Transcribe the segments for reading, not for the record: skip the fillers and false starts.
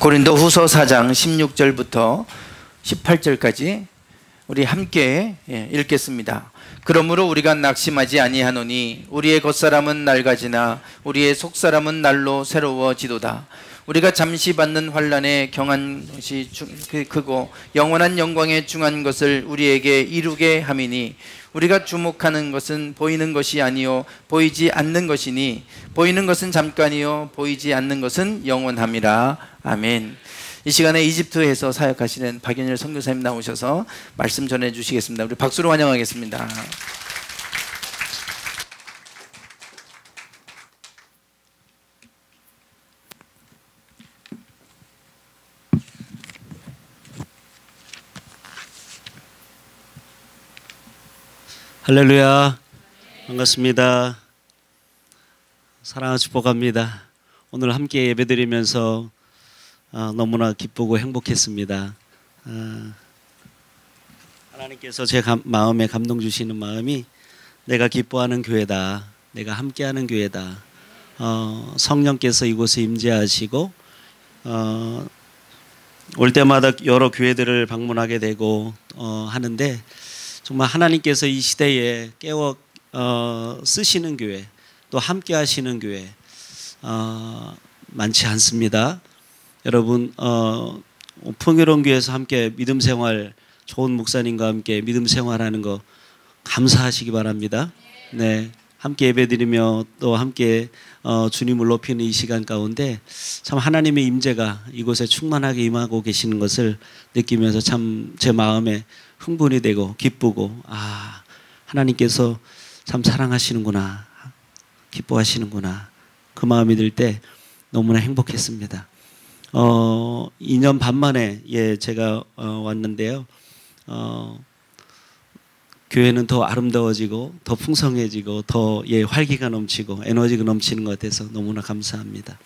고린도후서 4장 16절부터 18절까지 우리 함께 읽겠습니다. 그러므로 우리가 낙심하지 아니하노니 우리의 겉사람은 낡아지나 우리의 속사람은 날로 새로워지도다. 우리가 잠시 받는 환난에 경한 것이 크고 영원한 영광에 중한 것을 우리에게 이루게 함이니 우리가 주목하는 것은 보이는 것이 아니요 보이지 않는 것이니 보이는 것은 잠깐이요 보이지 않는 것은 영원함이라. 아멘. 이 시간에 이집트에서 사역하시는 박연일 선교사님 나오셔서 말씀 전해 주시겠습니다. 우리 박수로 환영하겠습니다. 할렐루야, 반갑습니다. 사랑과 축복합니다. 오늘 함께 예배드리면서 너무나 기쁘고 행복했습니다. 하나님께서 제 마음에 감동 주시는 마음이 내가 기뻐하는 교회다, 내가 함께하는 교회다. 성령께서 이곳에 임재하시고 올 때마다 여러 교회들을 방문하게 되고 하는데 정말 하나님께서 이 시대에 깨워 쓰시는 교회, 또 함께 하시는 교회 많지 않습니다. 여러분 풍요로운 교회에서 함께 믿음 생활, 좋은 목사님과 함께 믿음 생활하는 거 감사하시기 바랍니다. 네, 함께 예배드리며 또 함께 주님을 높이는 이 시간 가운데 참 하나님의 임재가 이곳에 충만하게 임하고 계시는 것을 느끼면서 참 제 마음에 흥분이 되고 기쁘고, 하나님께서 참 사랑하시는구나, 기뻐하시는구나, 그 마음이 들 때 너무나 행복했습니다. 2년 반 만에 제가 왔는데요. 교회는 더 아름다워지고 더 풍성해지고 더 활기가 넘치고 에너지가 넘치는 것 같아서 너무나 감사합니다.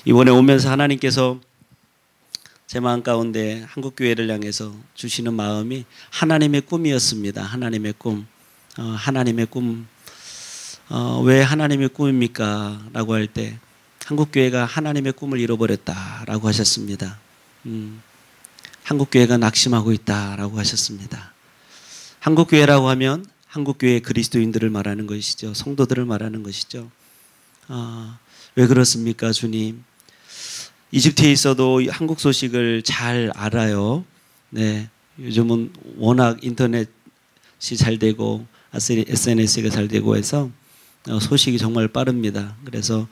이번에 오면서 하나님께서 제 마음 가운데 한국교회를 향해서 주시는 마음이 하나님의 꿈이었습니다. 하나님의 꿈. 하나님의 꿈. 왜 하나님의 꿈입니까? 라고 할 때 한국교회가 하나님의 꿈을 잃어버렸다라고 하셨습니다. 한국교회가 낙심하고 있다라고 하셨습니다. 한국교회라고 하면 한국교회 그리스도인들을 말하는 것이죠. 성도들을 말하는 것이죠. 왜 그렇습니까, 주님? 이집트에 있어도 한국 소식을 잘 알아요. 네, 요즘은 워낙 인터넷이 잘 되고 SNS가 잘 되고 해서 소식이 정말 빠릅니다. 그래서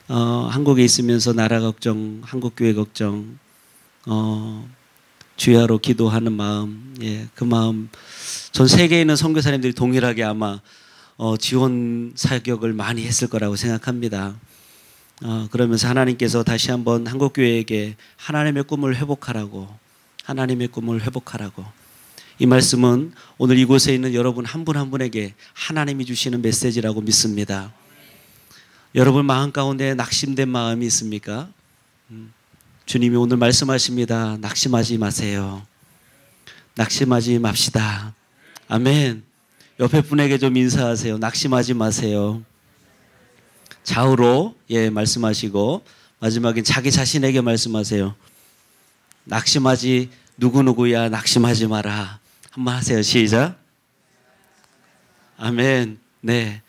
한국에 있으면서 나라 걱정, 한국교회 걱정, 주야로 기도하는 마음, 그 마음 전 세계에 있는 선교사님들이 동일하게 아마 지원 사역을 많이 했을 거라고 생각합니다. 그러면서 하나님께서 다시 한번 한국교회에게 하나님의 꿈을 회복하라고, 하나님의 꿈을 회복하라고. 이 말씀은 오늘 이곳에 있는 여러분 한 분 한 분에게 하나님이 주시는 메시지라고 믿습니다. 여러분 마음 가운데 낙심된 마음이 있습니까? 주님이 오늘 말씀하십니다. 낙심하지 마세요. 낙심하지 맙시다. 아멘. 옆에 분에게 좀 인사하세요. 낙심하지 마세요. 좌우로 말씀하시고 마지막엔 자기 자신에게 말씀하세요. 낙심하지, 누구누구야 낙심하지 마라. 한번 하세요. 시작. 아멘. 네.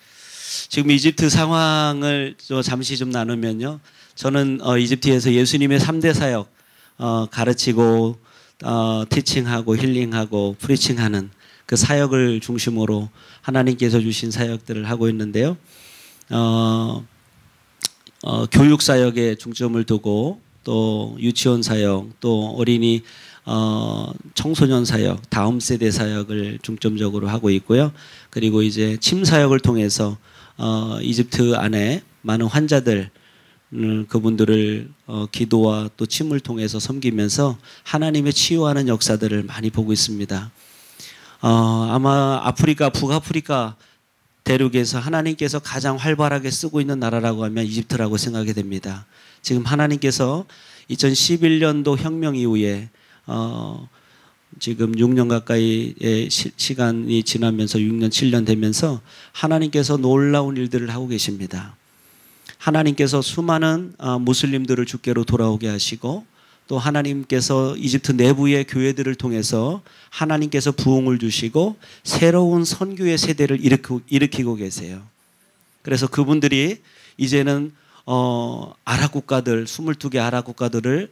지금 이집트 상황을 잠시 좀 나누면요. 저는 이집트에서 예수님의 3대 사역 가르치고 티칭하고 힐링하고 프리칭하는 그 사역을 중심으로 하나님께서 주신 사역들을 하고 있는데요. 교육 사역에 중점을 두고 또 유치원 사역, 또 어린이 청소년 사역, 다음 세대 사역을 중점적으로 하고 있고요. 그리고 이제 침 사역을 통해서 이집트 안에 많은 환자들, 그분들을 기도와 또 침을 통해서 섬기면서 하나님의 치유하는 역사들을 많이 보고 있습니다. 아마 아프리카, 북아프리카 대륙에서 하나님께서 가장 활발하게 쓰고 있는 나라라고 하면 이집트라고 생각이 됩니다. 지금 하나님께서 2011년도 혁명 이후에 지금 6년 가까이의 시간이 지나면서 6년, 7년 되면서 하나님께서 놀라운 일들을 하고 계십니다. 하나님께서 수많은 무슬림들을 주께로 돌아오게 하시고 또 하나님께서 이집트 내부의 교회들을 통해서 하나님께서 부흥을 주시고 새로운 선교의 세대를 일으키고 계세요. 그래서 그분들이 이제는 아랍 국가들 22개 아랍 국가들을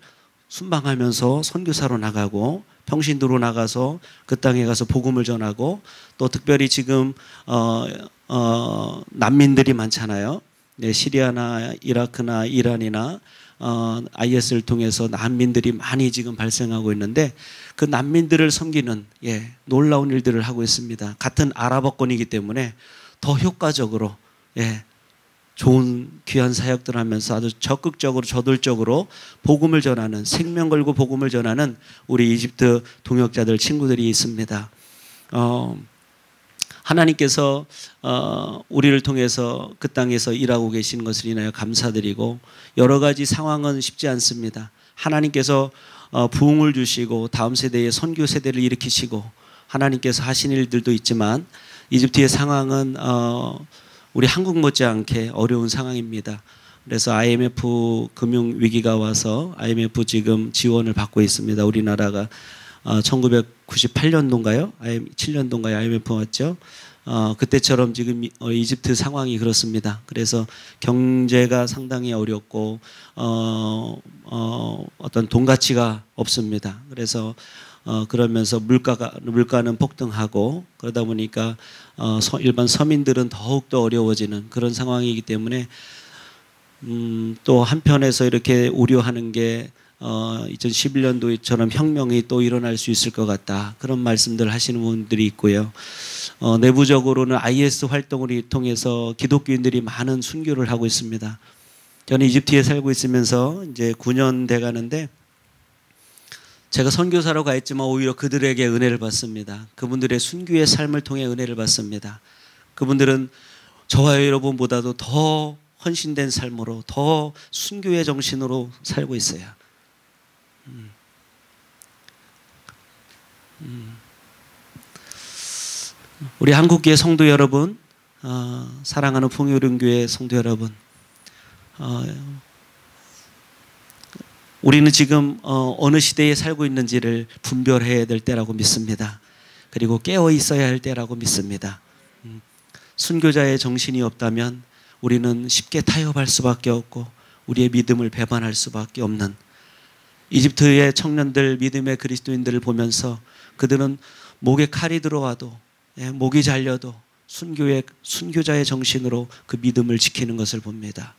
순방하면서 선교사로 나가고 평신도로 나가서 그 땅에 가서 복음을 전하고 또 특별히 지금 난민들이 많잖아요. 네, 시리아나 이라크나 이란이나 IS를 통해서 난민들이 많이 지금 발생하고 있는데 그 난민들을 섬기는 놀라운 일들을 하고 있습니다. 같은 아랍어권이기 때문에 더 효과적으로 좋은 귀한 사역들 하면서 아주 적극적으로 저돌적으로 복음을 전하는 생명 걸고 복음을 전하는 우리 이집트 동역자들 친구들이 있습니다. 하나님께서 우리를 통해서 그 땅에서 일하고 계시는 것을 인하여 감사드리고 여러 가지 상황은 쉽지 않습니다. 하나님께서 부흥을 주시고 다음 세대의 선교 세대를 일으키시고 하나님께서 하신 일들도 있지만 이집트의 상황은 우리 한국 못지않게 어려운 상황입니다. 그래서 IMF 금융 위기가 와서 IMF 지금 지원을 받고 있습니다. 우리나라가 1998년도인가요? 7년도인가요? IMF 왔죠? 그때처럼 지금 이집트 상황이 그렇습니다. 그래서 경제가 상당히 어렵고 어떤 돈 가치가 없습니다. 그래서 그러면서 물가는 폭등하고 그러다 보니까 일반 서민들은 더욱더 어려워지는 그런 상황이기 때문에 또 한편에서 이렇게 우려하는 게 2011년도처럼 혁명이 또 일어날 수 있을 것 같다. 그런 말씀들 하시는 분들이 있고요. 내부적으로는 IS 활동을 통해서 기독교인들이 많은 순교를 하고 있습니다. 저는 이집트에 살고 있으면서 이제 9년 돼 가는데 제가 선교사로 가 있지만 오히려 그들에게 은혜를 받습니다. 그분들의 순교의 삶을 통해 은혜를 받습니다. 그분들은 저와 여러분보다도 더 헌신된 삶으로 더 순교의 정신으로 살고 있어요. 우리 한국교회 성도 여러분, 사랑하는 풍요륜교회 성도 여러분, 우리는 지금 어느 시대에 살고 있는지를 분별해야 될 때라고 믿습니다. 그리고 깨어 있어야 할 때라고 믿습니다. 순교자의 정신이 없다면 우리는 쉽게 타협할 수밖에 없고 우리의 믿음을 배반할 수밖에 없는 이집트의 청년들, 믿음의 그리스도인들을 보면서 그들은 목에 칼이 들어와도 목이 잘려도 순교자의 정신으로 그 믿음을 지키는 것을 봅니다.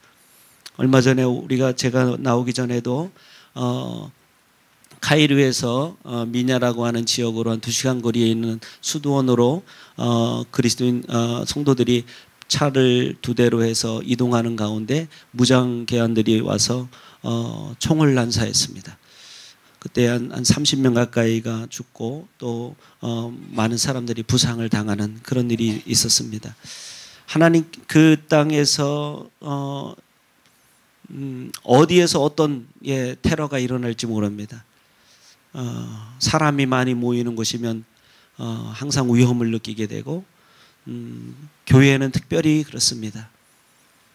얼마 전에 제가 나오기 전에도 카이로에서 미냐라고 하는 지역으로 한 2시간 거리에 있는 수도원으로 그리스도인 성도들이 차를 2대로 해서 이동하는 가운데 무장계안들이 와서 총을 난사했습니다. 그때 한 30명 가까이가 죽고 또 많은 사람들이 부상을 당하는 그런 일이 있었습니다. 하나님 그 땅에서 어디에서 어떤 테러가 일어날지 모릅니다. 사람이 많이 모이는 곳이면 항상 위험을 느끼게 되고 교회는 특별히 그렇습니다.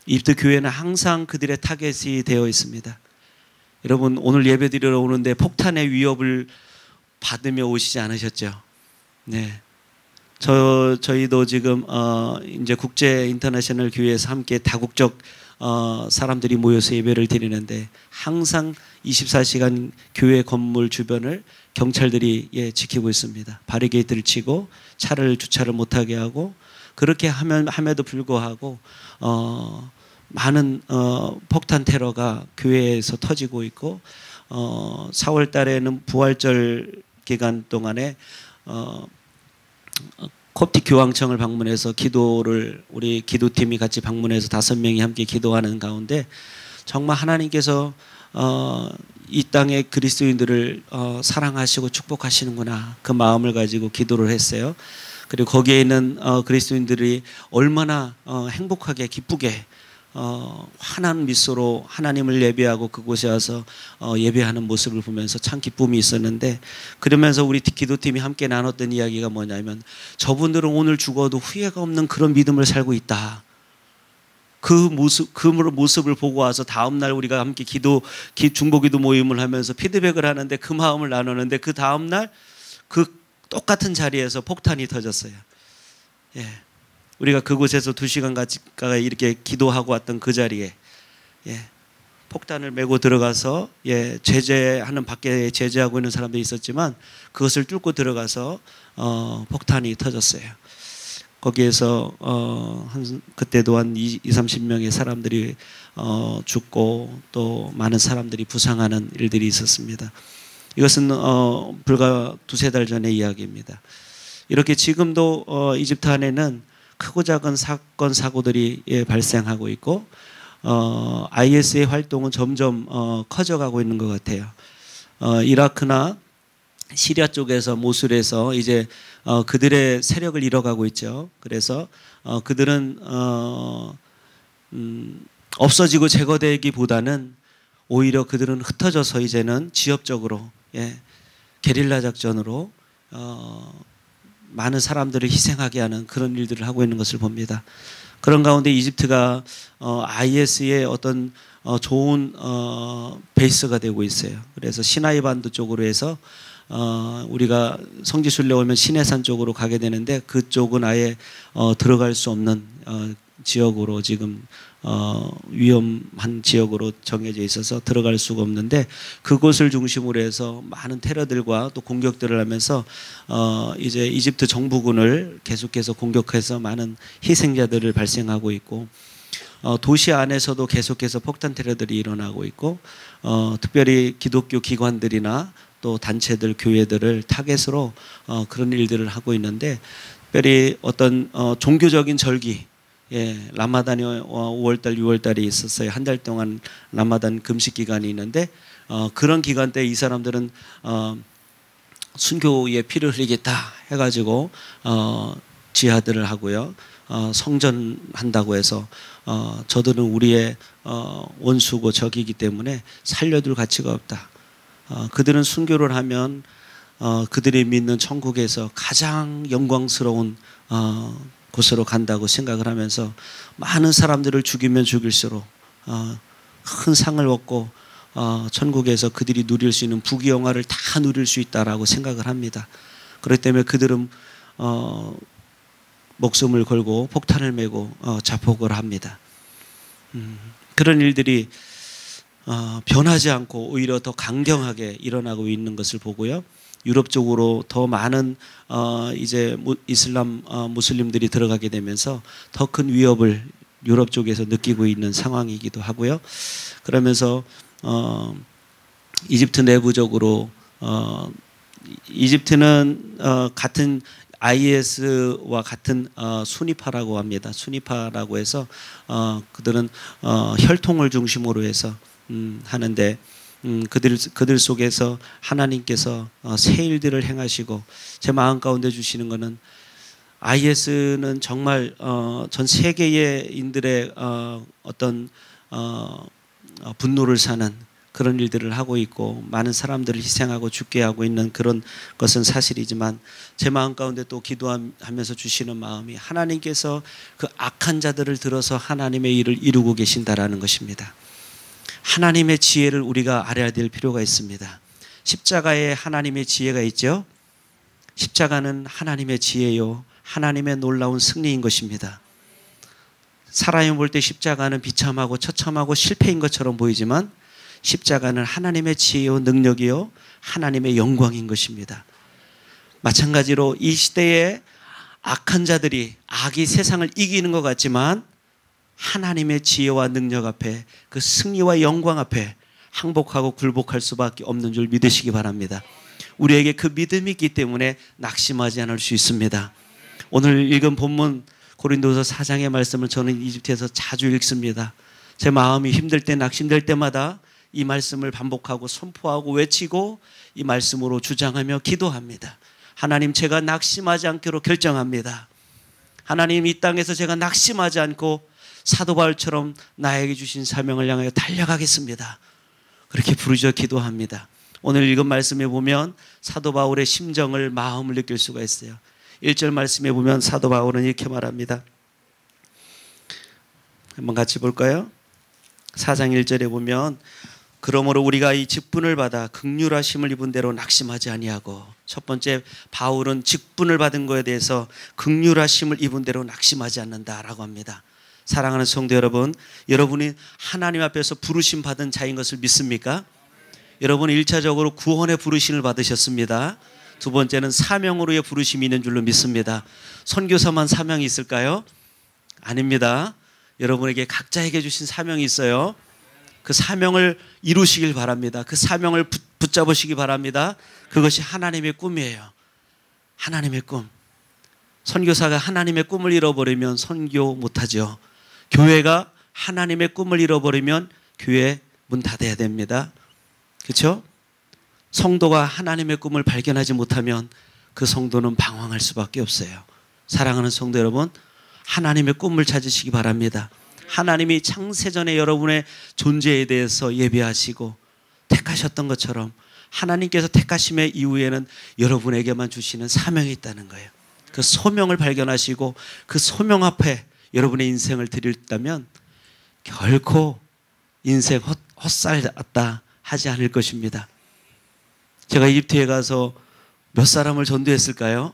이집트 교회는 항상 그들의 타겟이 되어 있습니다. 여러분 오늘 예배드리러 오는데 폭탄의 위협을 받으며 오시지 않으셨죠? 네. 저희도 지금 이제 국제 인터내셔널 교회에서 함께 다국적 사람들이 모여서 예배를 드리는데 항상 24시간 교회 건물 주변을 경찰들이 지키고 있습니다. 바리게이트를 치고 차를 주차를 못하게 하고 그렇게 함에도 불구하고 많은 폭탄 테러가 교회에서 터지고 있고 4월 달에는 부활절 기간 동안에 콥틱 교황청을 방문해서 우리 기도팀이 같이 방문해서 5명이 함께 기도하는 가운데 정말 하나님께서 이 땅의 그리스도인들을 사랑하시고 축복하시는구나 그 마음을 가지고 기도를 했어요. 그리고 거기에 있는 그리스도인들이 얼마나 행복하게 기쁘게 환한 미소로 하나님을 예배하고 그곳에 와서 예배하는 모습을 보면서 참 기쁨이 있었는데 그러면서 우리 기도팀이 함께 나눴던 이야기가 뭐냐면 저분들은 오늘 죽어도 후회가 없는 그런 믿음을 살고 있다. 모습을 보고 와서 다음 날 우리가 함께 중보기도 모임을 하면서 피드백을 하는데 그 마음을 나누는데 그 다음 날 그 똑같은 자리에서 폭탄이 터졌어요. 예. 우리가 그곳에서 2시간 가까이 이렇게 기도하고 왔던 그 자리에 폭탄을 메고 들어가서 제재하는 밖에 제재하고 있는 사람들이 있었지만 그것을 뚫고 들어가서 폭탄이 터졌어요. 거기에서 그때도 한 30명의 사람들이 죽고 또 많은 사람들이 부상하는 일들이 있었습니다. 이것은 불과 2-3달 전의 이야기입니다. 이렇게 지금도 이집트 안에는 크고 작은 사건 사고들이 발생하고 있고 IS의 활동은 점점 커져가고 있는 것 같아요. 이라크나 시리아 쪽에서 모술에서 이제 그들의 세력을 잃어가고 있죠. 그래서 그들은 없어지고 제거되기보다는 오히려 그들은 흩어져서 이제는 지역적으로 게릴라 작전으로 많은 사람들을 희생하게 하는 그런 일들을 하고 있는 것을 봅니다. 그런 가운데 이집트가 IS의 어떤 좋은 베이스가 되고 있어요. 그래서 시나이 반도 쪽으로 해서 우리가 성지순례 오면 시내산 쪽으로 가게 되는데 그쪽은 아예 들어갈 수 없는 지역으로 지금 위험한 지역으로 정해져 있어서 들어갈 수가 없는데 그곳을 중심으로 해서 많은 테러들과 또 공격들을 하면서 이제 이집트 정부군을 계속해서 공격해서 많은 희생자들을 발생하고 있고 도시 안에서도 계속해서 폭탄 테러들이 일어나고 있고 특별히 기독교 기관들이나 또 단체들, 교회들을 타겟으로 그런 일들을 하고 있는데 특별히 어떤 종교적인 절기 라마단이 5월달, 6월달에 있었어요. 한 달 동안 라마단 금식 기간이 있는데 그런 기간 때 이 사람들은 순교의 피를 흘리겠다 해가지고 지하들을 하고요. 성전한다고 해서 저들은 우리의 원수고 적이기 때문에 살려둘 가치가 없다. 그들은 순교를 하면 그들이 믿는 천국에서 가장 영광스러운 곳으로 간다고 생각을 하면서 많은 사람들을 죽이면 죽일수록 큰 상을 얻고 천국에서 그들이 누릴 수 있는 부귀영화를 다 누릴 수 있다라고 생각을 합니다. 그렇기 때문에 그들은 목숨을 걸고 폭탄을 메고 자폭을 합니다. 그런 일들이 변하지 않고 오히려 더 강경하게 일어나고 있는 것을 보고요. 유럽 쪽으로 더 많은 이제 이슬람 무슬림들이 들어가게 되면서 더 큰 위협을 유럽 쪽에서 느끼고 있는 상황이기도 하고요. 그러면서 이집트 내부적으로 이집트는 같은 IS와 같은 수니파라고 합니다. 수니파라고 해서 그들은 혈통을 중심으로 해서 하는데 그들 속에서 하나님께서 새 일들을 행하시고 제 마음 가운데 주시는 것은 IS는 정말 전 세계의 인들의 어떤 분노를 사는 그런 일들을 하고 있고 많은 사람들을 희생하고 죽게 하고 있는 그런 것은 사실이지만 제 마음 가운데 또 기도하면서 주시는 마음이 하나님께서 그 악한 자들을 들어서 하나님의 일을 이루고 계신다라는 것입니다. 하나님의 지혜를 우리가 알아야 될 필요가 있습니다. 십자가에 하나님의 지혜가 있죠. 십자가는 하나님의 지혜요 하나님의 놀라운 승리인 것입니다. 사람이 볼 때 십자가는 비참하고 처참하고 실패인 것처럼 보이지만 십자가는 하나님의 지혜요 능력이요 하나님의 영광인 것입니다. 마찬가지로 이 시대에 악한 자들이 악이 세상을 이기는 것 같지만 하나님의 지혜와 능력 앞에 그 승리와 영광 앞에 항복하고 굴복할 수밖에 없는 줄 믿으시기 바랍니다. 우리에게 그 믿음이 있기 때문에 낙심하지 않을 수 있습니다. 오늘 읽은 본문 고린도서 4장의 말씀을 저는 이집트에서 자주 읽습니다. 제 마음이 힘들 때 낙심될 때마다 이 말씀을 반복하고 선포하고 외치고 이 말씀으로 주장하며 기도합니다. 하나님, 제가 낙심하지 않기로 결정합니다. 하나님, 이 땅에서 제가 낙심하지 않고 사도 바울처럼 나에게 주신 사명을 향하여 달려가겠습니다. 그렇게 부르짖어 기도합니다. 오늘 읽은 말씀에 보면 사도 바울의 심정을 마음을 느낄 수가 있어요. 1절 말씀에 보면 사도 바울은 이렇게 말합니다. 한번 같이 볼까요? 4장 1절에 보면 그러므로 우리가 이 직분을 받아 긍휼하심을 입은 대로 낙심하지 아니하고, 첫 번째 바울은 직분을 받은 것에 대해서 긍휼하심을 입은 대로 낙심하지 않는다라고 합니다. 사랑하는 성도 여러분, 여러분이 하나님 앞에서 부르심 받은 자인 것을 믿습니까? 여러분은 1차적으로 구원의 부르심을 받으셨습니다. 두 번째는 사명으로의 부르심이 있는 줄로 믿습니다. 선교사만 사명이 있을까요? 아닙니다. 여러분에게 각자에게 주신 사명이 있어요. 그 사명을 이루시길 바랍니다. 그 사명을 붙잡으시기 바랍니다. 그것이 하나님의 꿈이에요. 하나님의 꿈. 선교사가 하나님의 꿈을 잃어버리면 선교 못하죠. 교회가 하나님의 꿈을 잃어버리면 교회 문 닫아야 됩니다. 그렇죠? 성도가 하나님의 꿈을 발견하지 못하면 그 성도는 방황할 수밖에 없어요. 사랑하는 성도 여러분, 하나님의 꿈을 찾으시기 바랍니다. 하나님이 창세전에 여러분의 존재에 대해서 예비하시고 택하셨던 것처럼 하나님께서 택하심의 이후에는 여러분에게만 주시는 사명이 있다는 거예요. 그 소명을 발견하시고 그 소명 앞에 여러분의 인생을 드렸다면 결코 인생 헛살았다 하지 않을 것입니다. 제가 이집트에 가서 몇 사람을 전도했을까요?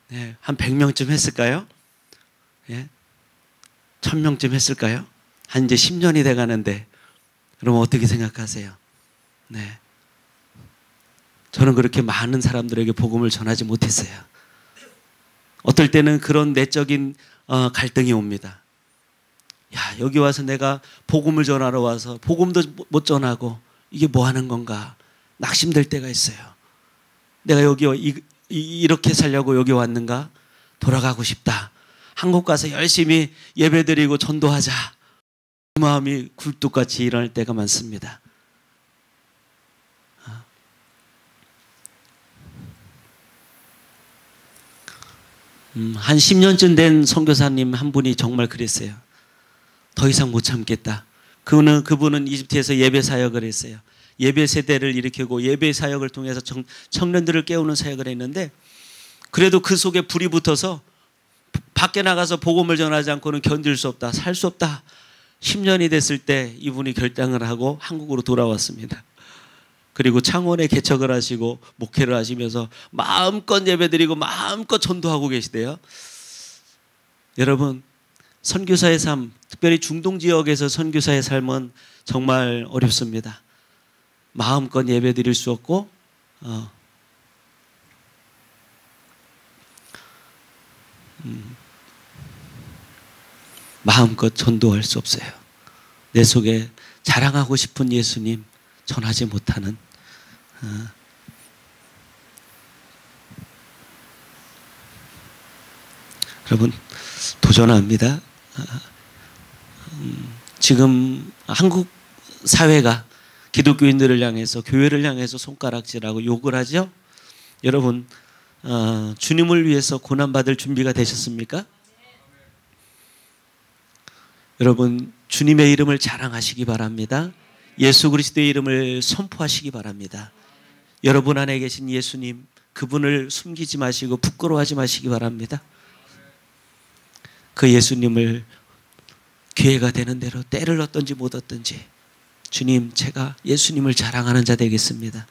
네, 한 100명쯤 했을까요? 예? 1000명쯤 했을까요? 한 이제 10년이 돼 가는데, 그럼 어떻게 생각하세요? 네. 저는 그렇게 많은 사람들에게 복음을 전하지 못했어요. 어떨 때는 그런 내적인 갈등이 옵니다. 야, 여기 와서 내가 복음을 전하러 와서 복음도 못 전하고 이게 뭐 하는 건가? 낙심될 때가 있어요. 내가 여기 이렇게 살려고 여기 왔는가? 돌아가고 싶다. 한국 가서 열심히 예배드리고 전도하자. 그 마음이 굴뚝같이 일어날 때가 많습니다. 한 10년쯤 된 선교사님 한 분이 정말 그랬어요. 더 이상 못 참겠다. 그분은 이집트에서 예배 사역을 했어요. 예배 세대를 일으키고 예배 사역을 통해서 청년들을 깨우는 사역을 했는데, 그래도 그 속에 불이 붙어서 밖에 나가서 복음을 전하지 않고는 견딜 수 없다, 살 수 없다. 10년이 됐을 때 이분이 결단을 하고 한국으로 돌아왔습니다. 그리고 창원에 개척을 하시고 목회를 하시면서 마음껏 예배드리고 마음껏 전도하고 계시대요. 여러분, 선교사의 삶, 특별히 중동 지역에서 선교사의 삶은 정말 어렵습니다. 마음껏 예배드릴 수 없고 마음껏 전도할 수 없어요. 내 속에 자랑하고 싶은 예수님 전하지 못하는 여러분, 도전합니다. 지금 한국 사회가 기독교인들을 향해서, 교회를 향해서 손가락질하고 욕을 하죠. 여러분, 주님을 위해서 고난받을 준비가 되셨습니까? 여러분, 주님의 이름을 자랑하시기 바랍니다. 예수 그리스도의 이름을 선포하시기 바랍니다. 여러분 안에 계신 예수님, 그분을 숨기지 마시고 부끄러워하지 마시기 바랍니다. 그 예수님을 기회가 되는 대로 때를 얻든지 못 얻든지, 주님, 제가 예수님을 자랑하는 자 되겠습니다.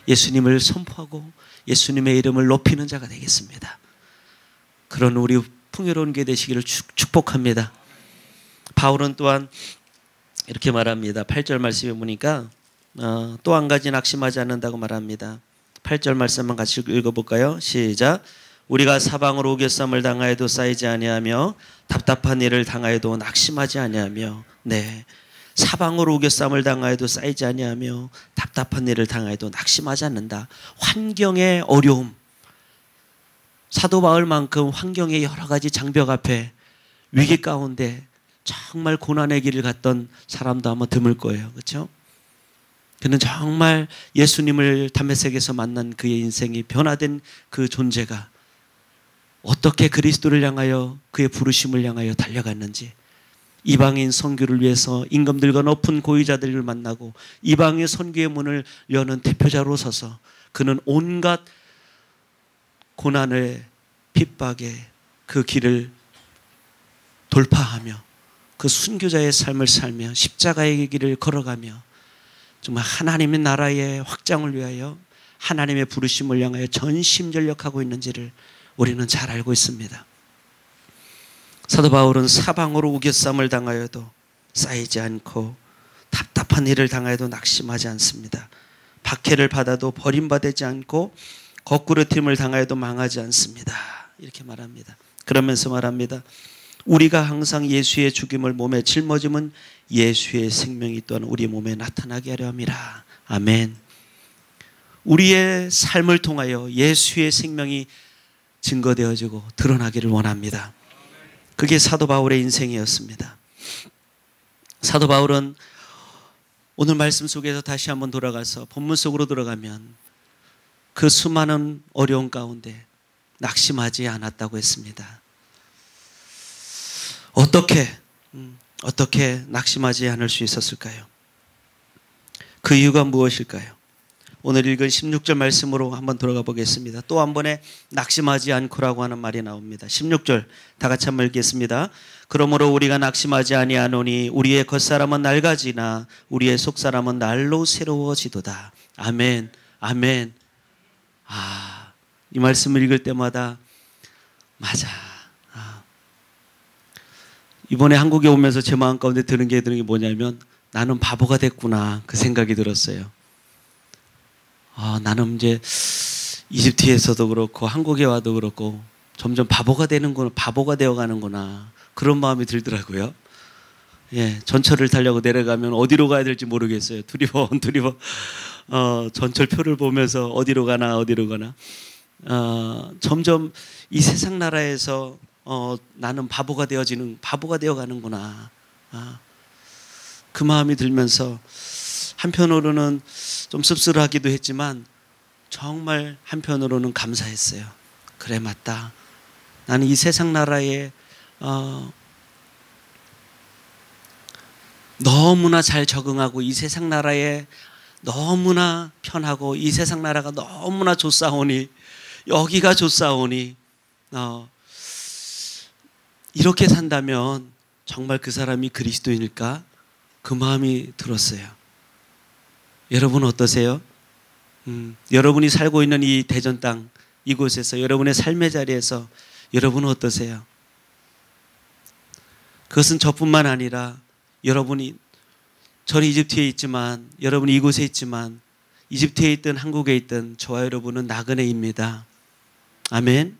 예수님을 선포하고 예수님의 이름을 높이는 자가 되겠습니다. 그런 우리 풍요로운 게 되시기를 축복합니다. 바울은 또한 이렇게 말합니다. 8절 말씀에 보니까 또 한 가지 낙심하지 않는다고 말합니다. 8절 말씀만 같이 읽어볼까요? 시작. 우리가 사방으로 우겨쌈을 당하여도 쌓이지 아니하며 답답한 일을 당하여도 낙심하지 아니하며. 네, 사방으로 우겨쌈을 당하여도 쌓이지 아니하며 답답한 일을 당하여도 낙심하지 않는다. 환경의 어려움, 사도 바울만큼 환경의 여러 가지 장벽 앞에 위기 가운데 정말 고난의 길을 갔던 사람도 아마 드물 거예요. 그렇죠? 그는 정말 예수님을 담메색에서 만난 그의 인생이 변화된 그 존재가 어떻게 그리스도를 향하여 그의 부르심을 향하여 달려갔는지, 이방인 선교를 위해서 임금들과 높은 고위자들을 만나고 이방인 선교의 문을 여는 대표자로 서서 그는 온갖 고난의 핍박의 그 길을 돌파하며 그 순교자의 삶을 살며 십자가의 길을 걸어가며 정말 하나님의 나라의 확장을 위하여 하나님의 부르심을 향하여 전심전력하고 있는지를 우리는 잘 알고 있습니다. 사도 바울은 사방으로 우겨쌈을 당하여도 쌓이지 않고 답답한 일을 당하여도 낙심하지 않습니다. 박해를 받아도 버림받지 않고 거꾸로팀을 당하여도 망하지 않습니다. 이렇게 말합니다. 그러면서 말합니다. 우리가 항상 예수의 죽임을 몸에 짊어지면 예수의 생명이 또한 우리 몸에 나타나게 하려 함이라. 아멘. 우리의 삶을 통하여 예수의 생명이 증거되어지고 드러나기를 원합니다. 그게 사도 바울의 인생이었습니다. 사도 바울은 오늘 말씀 속에서 다시 한번 돌아가서 본문 속으로 들어가면 그 수많은 어려움 가운데 낙심하지 않았다고 했습니다. 어떻게 낙심하지 않을 수 있었을까요? 그 이유가 무엇일까요? 오늘 읽은 16절 말씀으로 한번 들어가 보겠습니다. 또 한 번에 낙심하지 않고라고 하는 말이 나옵니다. 16절 다 같이 한번 읽겠습니다. 그러므로 우리가 낙심하지 아니하노니 우리의 겉사람은 낡아지나 우리의 속사람은 날로 새로워지도다. 아멘. 아멘. 이 말씀을 읽을 때마다 맞아. 이번에 한국에 오면서 제 마음 가운데 드는 게 뭐냐면 나는 바보가 됐구나 그 생각이 들었어요. 나는 이제 이집트에서도 그렇고 한국에 와도 그렇고 점점 바보가 되어가는구나 그런 마음이 들더라고요. 예, 전철을 타려고 내려가면 어디로 가야 될지 모르겠어요. 두리번 전철표를 보면서 어디로 가나 점점 이 세상 나라에서 나는 바보가 되어가는구나. 그 마음이 들면서 한편으로는 좀 씁쓸하기도 했지만 정말 한편으로는 감사했어요. 그래 맞다. 나는 이 세상 나라에 너무나 잘 적응하고 이 세상 나라에 너무나 편하고 이 세상 나라가 너무나 좋사오니 여기가 좋사오니 이렇게 산다면 정말 그 사람이 그리스도인일까? 그 마음이 들었어요. 여러분 어떠세요? 여러분이 살고 있는 이 대전 땅 이곳에서 여러분의 삶의 자리에서 여러분은 어떠세요? 그것은 저뿐만 아니라 저는 이집트에 있지만 여러분이 이곳에 있지만 이집트에 있든 한국에 있든 저와 여러분은 나그네입니다. 아멘.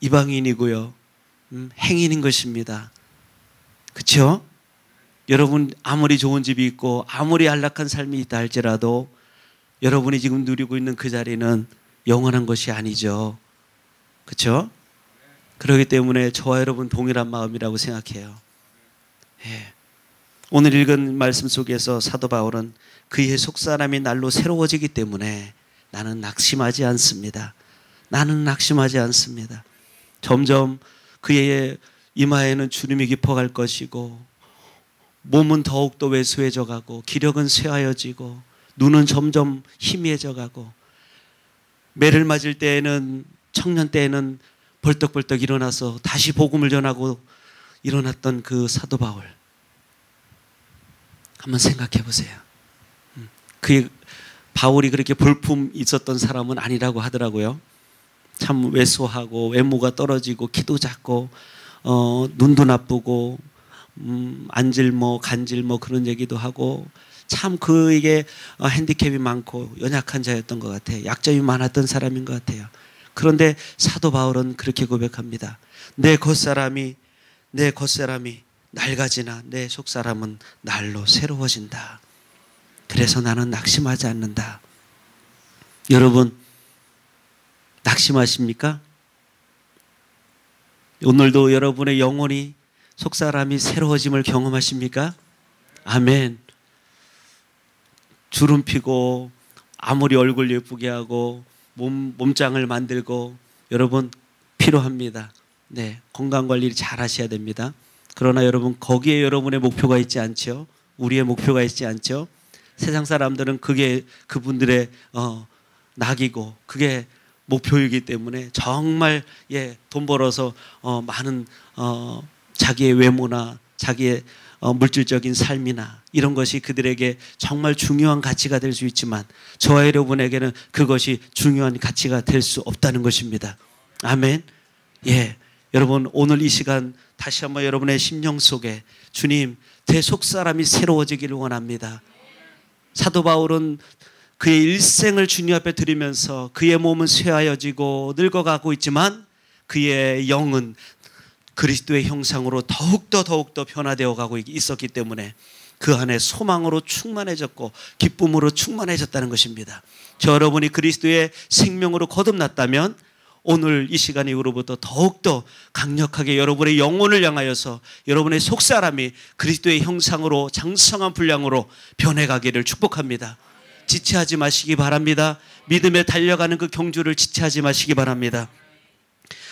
이방인이고요. 행인인 것입니다. 그렇죠? 여러분 아무리 좋은 집이 있고 아무리 안락한 삶이 있다 할지라도 여러분이 지금 누리고 있는 그 자리는 영원한 것이 아니죠. 그렇죠? 그렇기 때문에 저와 여러분 동일한 마음이라고 생각해요. 예. 오늘 읽은 말씀 속에서 사도 바울은 그의 속사람이 날로 새로워지기 때문에 나는 낙심하지 않습니다. 점점 그의 이마에는 주름이 깊어갈 것이고 몸은 더욱더 왜소해져 가고 기력은 쇠하여지고 눈은 점점 희미해져 가고 매를 맞을 때에는 청년 때에는 벌떡벌떡 일어나서 다시 복음을 전하고 일어났던 그 사도 바울 한번 생각해 보세요. 바울이 그렇게 볼품 있었던 사람은 아니라고 하더라고요. 참 왜소하고 외모가 떨어지고 키도 작고 눈도 나쁘고 안질모 간질모 그런 얘기도 하고 참 그에게 핸디캡이 많고 연약한 자였던 것 같아요. 약점이 많았던 사람인 것 같아요. 그런데 사도 바울은 그렇게 고백합니다. 내 겉사람이 낡아지나 내 속사람은 날로 새로워진다. 그래서 나는 낙심하지 않는다. 여러분 낙심하십니까? 오늘도 여러분의 영혼이 속사람이 새로워짐을 경험하십니까? 아멘. 주름 피고 아무리 얼굴 예쁘게 하고 몸짱을 만들고 여러분 필요합니다. 네, 건강관리를 잘 하셔야 됩니다. 그러나 여러분 거기에 여러분의 목표가 있지 않죠? 우리의 목표가 있지 않죠? 세상 사람들은 그게 그분들의 낙이고 그게 목표이기 때문에 정말 돈 벌어서 많은 자기의 외모나 자기의 물질적인 삶이나 이런 것이 그들에게 정말 중요한 가치가 될 수 있지만 저와 여러분에게는 그것이 중요한 가치가 될 수 없다는 것입니다. 아멘. 예, 여러분 오늘 이 시간 다시 한번 여러분의 심령 속에 주님 제 속사람이 새로워지기를 원합니다. 사도 바울은 그의 일생을 주님 앞에 드리면서 그의 몸은 쇠하여지고 늙어가고 있지만 그의 영은 그리스도의 형상으로 더욱더 변화되어 가고 있었기 때문에 그 안에 소망으로 충만해졌고 기쁨으로 충만해졌다는 것입니다. 저 여러분이 그리스도의 생명으로 거듭났다면 오늘 이 시간 이후로부터 더욱더 강력하게 여러분의 영혼을 향하여서 여러분의 속사람이 그리스도의 형상으로 장성한 분량으로 변해가기를 축복합니다. 지체하지 마시기 바랍니다. 믿음에 달려가는 그 경주를 지체하지 마시기 바랍니다.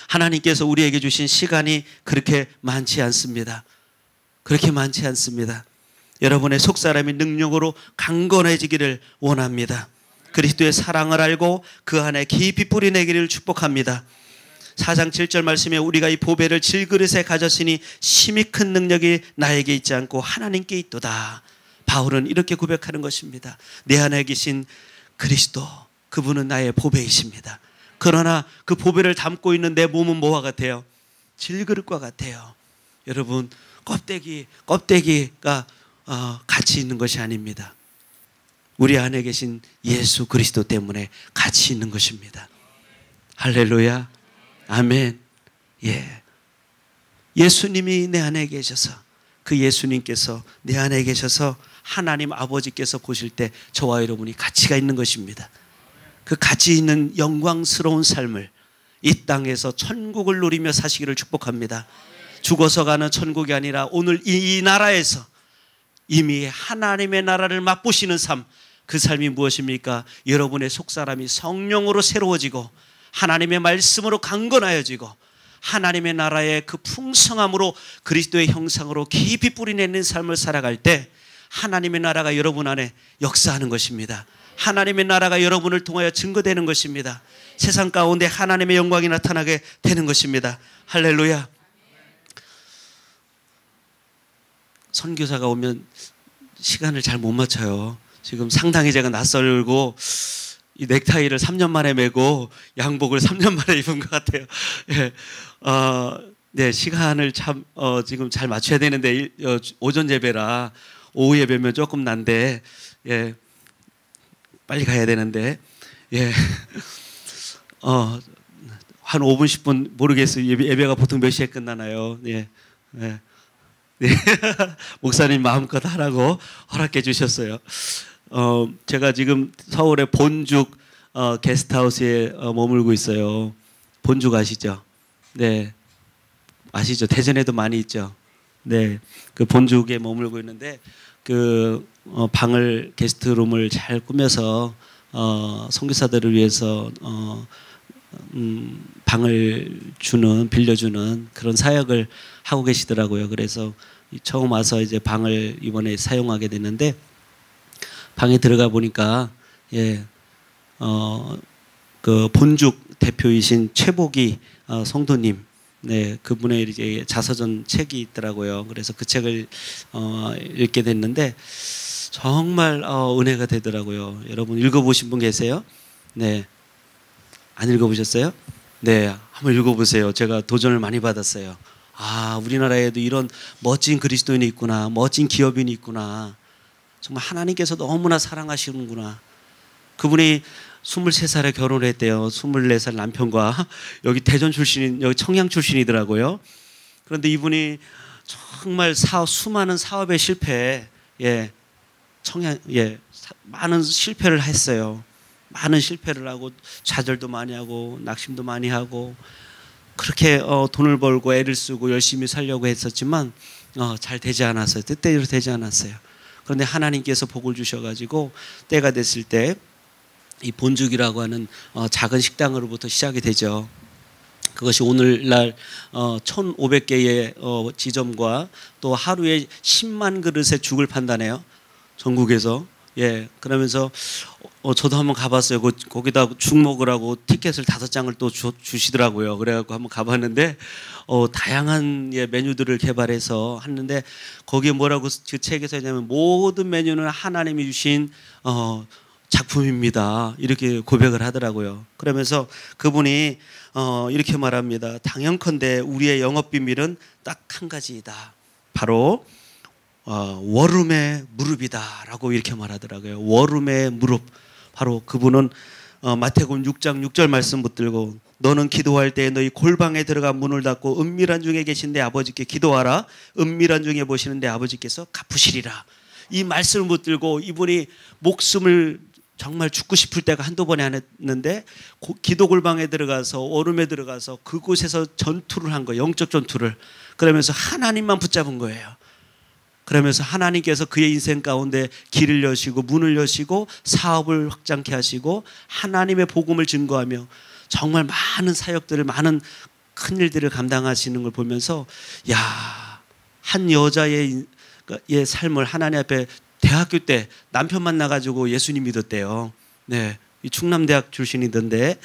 하나님께서 우리에게 주신 시간이 그렇게 많지 않습니다. 그렇게 많지 않습니다. 여러분의 속사람이 능력으로 강건해지기를 원합니다. 그리스도의 사랑을 알고 그 안에 깊이 뿌리내기를 축복합니다. 4장 7절 말씀에 우리가 이 보배를 질그릇에 가졌으니 심히 큰 능력이 나에게 있지 않고 하나님께 있도다. 바울은 이렇게 고백하는 것입니다. 내 안에 계신 그리스도, 그분은 나의 보배이십니다. 그러나 그 보배를 담고 있는 내 몸은 뭐와 같아요? 질그릇과 같아요. 여러분 껍데기가 가치 있는 것이 아닙니다. 우리 안에 계신 예수 그리스도 때문에 가치 있는 것입니다. 할렐루야. 아멘. 예. 예수님이 내 안에 계셔서 그 예수님께서 내 안에 계셔서 하나님 아버지께서 보실 때 저와 여러분이 가치가 있는 것입니다. 그 가치 있는 영광스러운 삶을 이 땅에서 천국을 누리며 사시기를 축복합니다. 죽어서 가는 천국이 아니라 오늘 이 나라에서 이미 하나님의 나라를 맛보시는 삶, 그 삶이 무엇입니까? 여러분의 속사람이 성령으로 새로워지고 하나님의 말씀으로 강건하여지고 하나님의 나라의 그 풍성함으로 그리스도의 형상으로 깊이 뿌리내는 삶을 살아갈 때 하나님의 나라가 여러분 안에 역사하는 것입니다. 하나님의 나라가 여러분을 통하여 증거되는 것입니다. 세상 가운데 하나님의 영광이 나타나게 되는 것입니다. 할렐루야. 선교사가 오면 시간을 잘 못 맞춰요. 지금 상당히 제가 낯설고 이 넥타이를 3년 만에 메고 양복을 3년 만에 입은 것 같아요. 예. 네, 시간을 참 지금 잘 맞춰야 되는데 오전 예배라 오후 예배면 조금 난데 예. 빨리 가야 되는데 예. 한 5분 10분 모르겠어요. 예배가 보통 몇 시에 끝나나요? 예. 예. 네. 목사님 마음껏 하라고 허락해 주셨어요. 제가 지금 서울의 본죽 게스트하우스에 머물고 있어요. 본죽 아시죠? 네. 아시죠? 대전에도 많이 있죠. 네. 그 본죽에 머물고 있는데 그 방을 게스트룸을 잘 꾸며서 선교사들을 위해서 방을 빌려주는 그런 사역을 하고 계시더라고요. 그래서 처음 와서 이제 방을 이번에 사용하게 됐는데 방에 들어가 보니까 예, 그 본죽 대표이신 최복이 성도님, 네, 그분의 이제 자서전 책이 있더라고요. 그래서 그 책을 읽게 됐는데 정말 은혜가 되더라고요. 여러분 읽어보신 분 계세요? 네, 안 읽어보셨어요? 네, 한번 읽어보세요. 제가 도전을 많이 받았어요. 아, 우리나라에도 이런 멋진 그리스도인이 있구나, 멋진 기업인이 있구나. 정말 하나님께서 너무나 사랑하시는구나. 그분이 23살에 결혼을 했대요. 24살 남편과. 여기 대전 출신인, 여기 청양 출신이더라고요. 그런데 이분이 정말 수많은 사업의 실패, 예, 많은 실패를 했어요. 많은 실패를 하고 좌절도 많이 하고 낙심도 많이 하고 그렇게 돈을 벌고 애를 쓰고 열심히 살려고 했었지만 잘 되지 않았어요. 뜻대로 되지 않았어요. 그런데 하나님께서 복을 주셔가지고 때가 됐을 때 이 본죽이라고 하는 작은 식당으로부터 시작이 되죠. 그것이 오늘날 1,500개의 지점과 또 하루에 10만 그릇의 죽을 판다네요. 전국에서. 예, 그러면서 저도 한번 가봤어요. 거기다 죽 먹으라고 티켓을 5장을 또 주시더라고요. 그래갖고 한번 가봤는데 다양한 메뉴들을 개발해서 하는데 거기에 뭐라고 그 책에서 했냐면 모든 메뉴는 하나님이 주신 작품입니다. 이렇게 고백을 하더라고요. 그러면서 그분이 이렇게 말합니다. 당연컨대 우리의 영업 비밀은 딱 한 가지이다. 바로 월음의 무릎이다라고 이렇게 말하더라고요. 월음의 무릎. 바로 그분은 마태복음 6장 6절 말씀 붙들고 너는 기도할 때 너희 골방에 들어가 문을 닫고 은밀한 중에 계신 내 아버지께 기도하라. 은밀한 중에 보시는 내 아버지께서 갚으시리라. 이 말씀을 붙들고 이분이 목숨을 정말 죽고 싶을 때가 한두 번이 안 했는데 기도 골방에 들어가서 얼음에 들어가서 그곳에서 전투를 한 거예요. 영적 전투를. 그러면서 하나님만 붙잡은 거예요. 그러면서 하나님께서 그의 인생 가운데 길을 여시고 문을 여시고 사업을 확장케 하시고 하나님의 복음을 증거하며 정말 많은 사역들을 많은 큰 일들을 감당하시는 걸 보면서 한 여자의 삶을 하나님 앞에 대학교 때 남편 만나가지고 예수님 믿었대요. 네, 이 충남대학 출신이던데,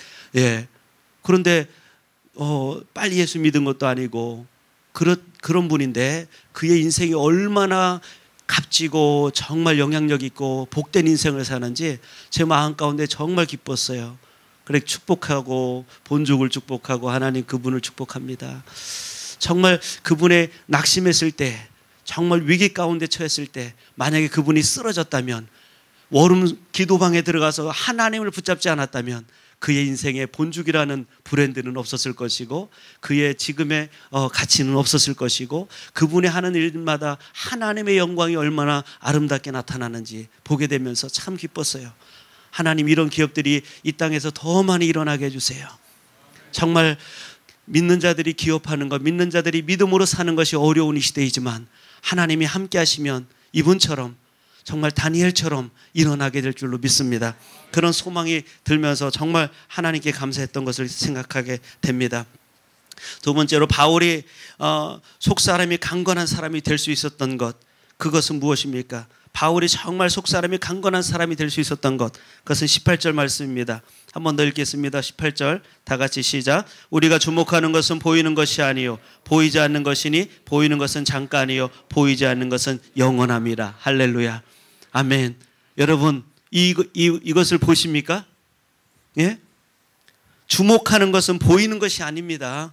그런데 빨리 예수 믿은 것도 아니고 그런 분인데 그의 인생이 얼마나 값지고 정말 영향력 있고 복된 인생을 사는지 제 마음 가운데 정말 기뻤어요. 그래 축복하고 본족을 축복하고 하나님 그분을 축복합니다. 정말 그분의 낙심했을 때 정말 위기 가운데 처했을 때 만약에 그분이 쓰러졌다면 월음 기도방에 들어가서 하나님을 붙잡지 않았다면 그의 인생에 본죽이라는 브랜드는 없었을 것이고 그의 지금의 가치는 없었을 것이고 그분이 하는 일마다 하나님의 영광이 얼마나 아름답게 나타나는지 보게 되면서 참 기뻤어요. 하나님 이런 기업들이 이 땅에서 더 많이 일어나게 해주세요. 정말 믿는 자들이 기업하는 것, 믿는 자들이 믿음으로 사는 것이 어려운 이 시대이지만 하나님이 함께 하시면 이분처럼 정말 다니엘처럼 일어나게 될 줄로 믿습니다. 그런 소망이 들면서 정말 하나님께 감사했던 것을 생각하게 됩니다. 두 번째로 바울이 속사람이 강건한 사람이 될 수 있었던 것, 그것은 무엇입니까? 바울이 정말 속사람이 강건한 사람이 될 수 있었던 것, 그것은 18절 말씀입니다. 한 번 더 읽겠습니다. 18절 다 같이 시작. 우리가 주목하는 것은 보이는 것이 아니요 보이지 않는 것이니 보이는 것은 잠깐이요 보이지 않는 것은 영원함이라. 할렐루야. 아멘. 여러분 이것을 보십니까? 예? 주목하는 것은 보이는 것이 아닙니다.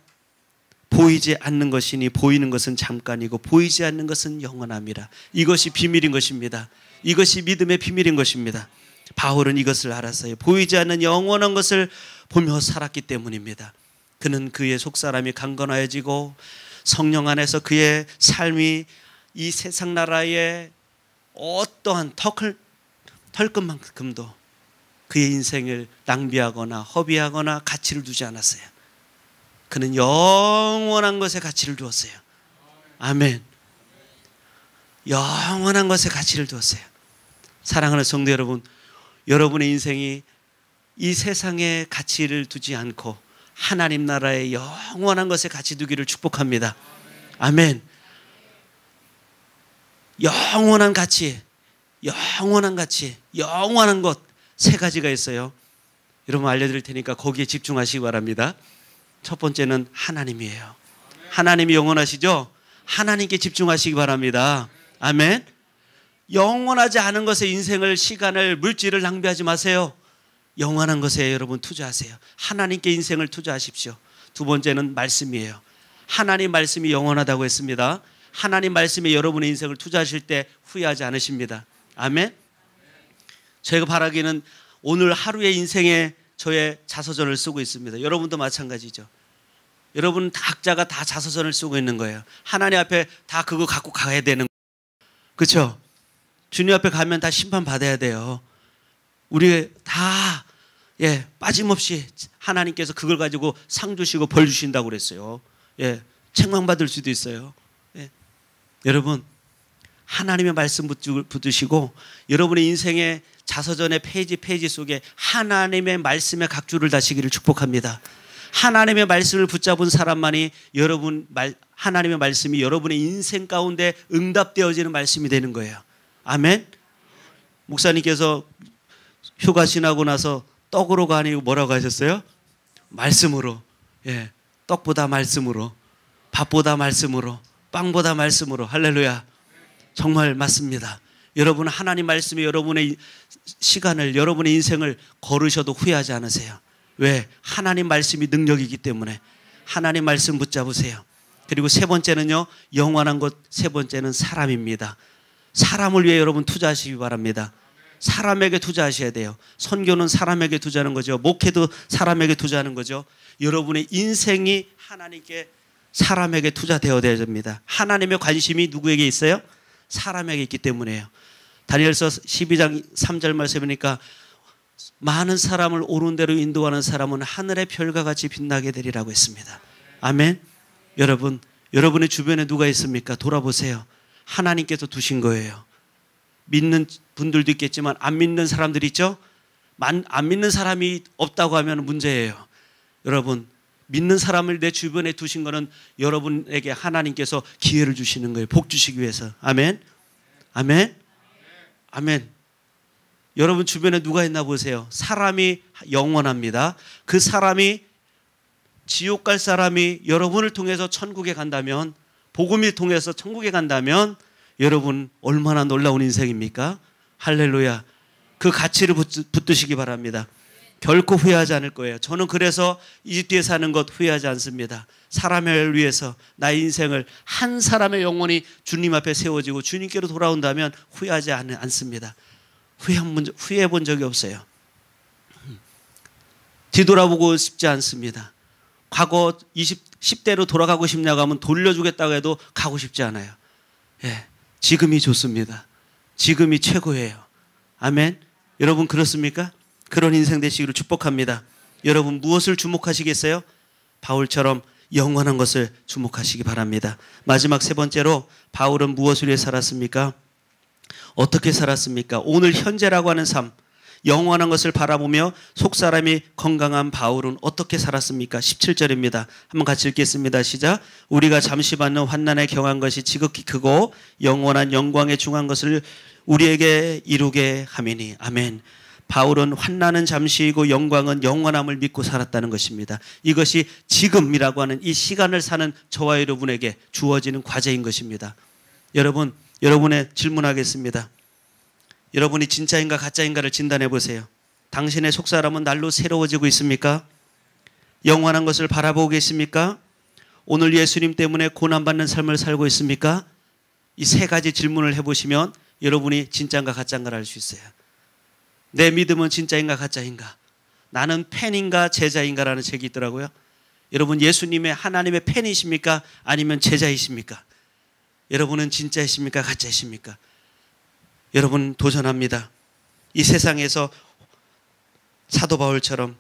보이지 않는 것이니 보이는 것은 잠깐이고 보이지 않는 것은 영원함이라. 이것이 비밀인 것입니다. 이것이 믿음의 비밀인 것입니다. 바울은 이것을 알았어요. 보이지 않는 영원한 것을 보며 살았기 때문입니다. 그는 그의 속사람이 강건하여지고 성령 안에서 그의 삶이 이 세상 나라의 어떠한 털끝만큼도 그의 인생을 낭비하거나 허비하거나 가치를 두지 않았어요. 그는 영원한 것에 가치를 두었어요. 아멘. 영원한 것에 가치를 두었어요. 사랑하는 성도 여러분, 여러분의 인생이 이 세상에 가치를 두지 않고 하나님 나라의 영원한 것에 가치 두기를 축복합니다. 아멘. 영원한 가치, 영원한 가치, 영원한 것 세 가지가 있어요. 여러분 알려드릴 테니까 거기에 집중하시기 바랍니다. 첫 번째는 하나님이에요. 하나님이 영원하시죠? 하나님께 집중하시기 바랍니다. 아멘. 영원하지 않은 것에 인생을, 시간을, 물질을 낭비하지 마세요. 영원한 것에 여러분 투자하세요. 하나님께 인생을 투자하십시오. 두 번째는 말씀이에요. 하나님 말씀이 영원하다고 했습니다. 하나님 말씀에 여러분의 인생을 투자하실 때 후회하지 않으십니다. 아멘. 제가 바라기는 오늘 하루의 인생에 저의 자서전을 쓰고 있습니다. 여러분도 마찬가지죠. 여러분 각자가 다 자서전을 쓰고 있는 거예요. 하나님 앞에 다 그거 갖고 가야 되는 거예요. 그렇죠? 주님 앞에 가면 다 심판받아야 돼요. 우리 다 빠짐없이 하나님께서 그걸 가지고 상 주시고 벌 주신다고 그랬어요. 책망받을 수도 있어요. 여러분 하나님의 말씀 붙드시고 여러분의 인생의 자서전의 페이지 속에 하나님의 말씀의 각주를 다시기를 축복합니다. 하나님의 말씀을 붙잡은 사람만이 하나님의 말씀이 여러분의 인생 가운데 응답되어지는 말씀이 되는 거예요. 아멘. 목사님께서 휴가 지나고 나서 떡으로가 아니고 뭐라고 하셨어요? 말씀으로. 예, 떡보다 말씀으로, 밥보다 말씀으로, 빵보다 말씀으로. 할렐루야. 정말 맞습니다. 여러분 하나님 말씀이 여러분의 시간을, 여러분의 인생을 걸으셔도 후회하지 않으세요. 왜? 하나님 말씀이 능력이기 때문에 하나님 말씀 붙잡으세요. 그리고 세 번째는요, 영원한 것, 세 번째는 사람입니다. 사람을 위해 여러분 투자하시기 바랍니다. 사람에게 투자하셔야 돼요. 선교는 사람에게 투자하는 거죠. 목회도 사람에게 투자하는 거죠. 여러분의 인생이 하나님께, 사람에게 투자되어야 됩니다. 하나님의 관심이 누구에게 있어요? 사람에게 있기 때문에요. 다니엘서 12장 3절 말씀이니까 많은 사람을 옳은 대로 인도하는 사람은 하늘의 별과 같이 빛나게 되리라고 했습니다. 아멘. 여러분, 여러분의 주변에 누가 있습니까? 돌아보세요. 하나님께서 두신 거예요. 믿는 분들도 있겠지만 안 믿는 사람들이 있죠? 안 믿는 사람이 없다고 하면 문제예요. 여러분, 믿는 사람을 내 주변에 두신 거는 여러분에게 하나님께서 기회를 주시는 거예요. 복 주시기 위해서. 아멘. 아멘. 아멘. 여러분 주변에 누가 있나 보세요. 사람이 영원합니다. 그 사람이, 지옥 갈 사람이 여러분을 통해서 천국에 간다면, 복음을 통해서 천국에 간다면 여러분 얼마나 놀라운 인생입니까? 할렐루야. 그 가치를 붙드시기 바랍니다. 결코 후회하지 않을 거예요. 저는 그래서 이집트에 사는 것 후회하지 않습니다. 사람을 위해서 나의 인생을, 한 사람의 영혼이 주님 앞에 세워지고 주님께로 돌아온다면 후회하지 않습니다. 후회해 본 적이 없어요. 뒤돌아보고 싶지 않습니다. 과거 10대로 돌아가고 싶냐고 하면 돌려주겠다고 해도 가고 싶지 않아요. 예, 지금이 좋습니다. 지금이 최고예요. 아멘. 여러분 그렇습니까? 그런 인생 되시기를 축복합니다. 여러분 무엇을 주목하시겠어요? 바울처럼 영원한 것을 주목하시기 바랍니다. 마지막 세 번째로, 바울은 무엇을 위해 살았습니까? 어떻게 살았습니까? 오늘 현재라고 하는 삶, 영원한 것을 바라보며 속사람이 건강한 바울은 어떻게 살았습니까? 17절입니다. 한번 같이 읽겠습니다. 시작. 우리가 잠시 받는 환난에 경한 것이 지극히 크고 영원한 영광에 중한 것을 우리에게 이루게 함이니. 아멘. 바울은 환난은 잠시이고 영광은 영원함을 믿고 살았다는 것입니다. 이것이 지금이라고 하는 이 시간을 사는 저와 여러분에게 주어지는 과제인 것입니다. 여러분, 여러분의 질문하겠습니다. 여러분이 진짜인가 가짜인가를 진단해 보세요. 당신의 속사람은 날로 새로워지고 있습니까? 영원한 것을 바라보고 계십니까? 오늘 예수님 때문에 고난받는 삶을 살고 있습니까? 이 세 가지 질문을 해보시면 여러분이 진짜인가 가짜인가를 알 수 있어요. 내 믿음은 진짜인가 가짜인가? 나는 팬인가 제자인가라는 책이 있더라고요. 여러분 예수님의, 하나님의 팬이십니까? 아니면 제자이십니까? 여러분은 진짜이십니까? 가짜이십니까? 여러분 도전합니다. 이 세상에서 사도 바울처럼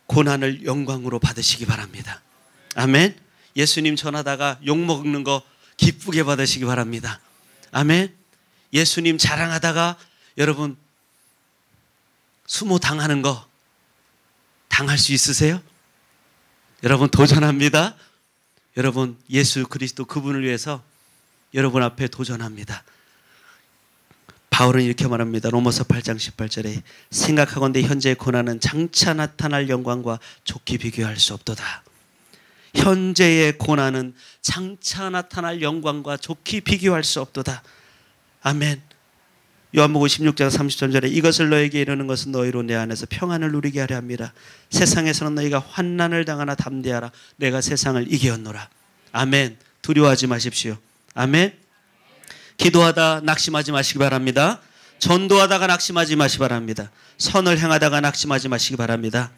고난을 영광으로 받으시기 바랍니다. 아멘. 예수님 전하다가 욕먹는 거 기쁘게 받으시기 바랍니다. 아멘. 예수님 자랑하다가 여러분 수모 당하는 거 당할 수 있으세요? 여러분 도전합니다. 여러분 예수 그리스도 그분을 위해서 여러분 앞에 도전합니다. 바울은 이렇게 말합니다. 로마서 8장 18절에 생각하건대 현재의 고난은 장차 나타날 영광과 좋게 비교할 수 없도다. 현재의 고난은 장차 나타날 영광과 좋게 비교할 수 없도다. 아멘. 요한복음 16장 33절에 이것을 너에게 이르는 것은 너희로 내 안에서 평안을 누리게 하려 합니다. 세상에서는 너희가 환난을 당하나 담대하라. 내가 세상을 이기었노라. 아멘. 두려워하지 마십시오. 아멘. 기도하다 낙심하지 마시기 바랍니다. 전도하다가 낙심하지 마시기 바랍니다. 선을 행하다가 낙심하지 마시기 바랍니다.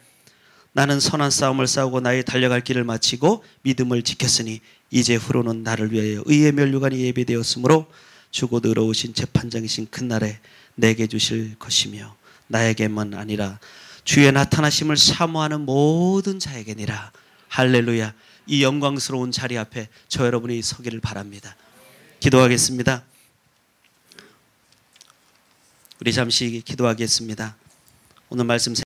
나는 선한 싸움을 싸우고 나의 달려갈 길을 마치고 믿음을 지켰으니 이제 후로는 나를 위하여 의의 면류관이 예비되었으므로 주곧 의로우신 재판장이신 그날에 내게 주실 것이며 나에게만 아니라 주의 나타나심을 사모하는 모든 자에게니라. 할렐루야. 이 영광스러운 자리 앞에 저 여러분이 서기를 바랍니다. 기도하겠습니다. 우리 잠시 기도하겠습니다. 오늘 말씀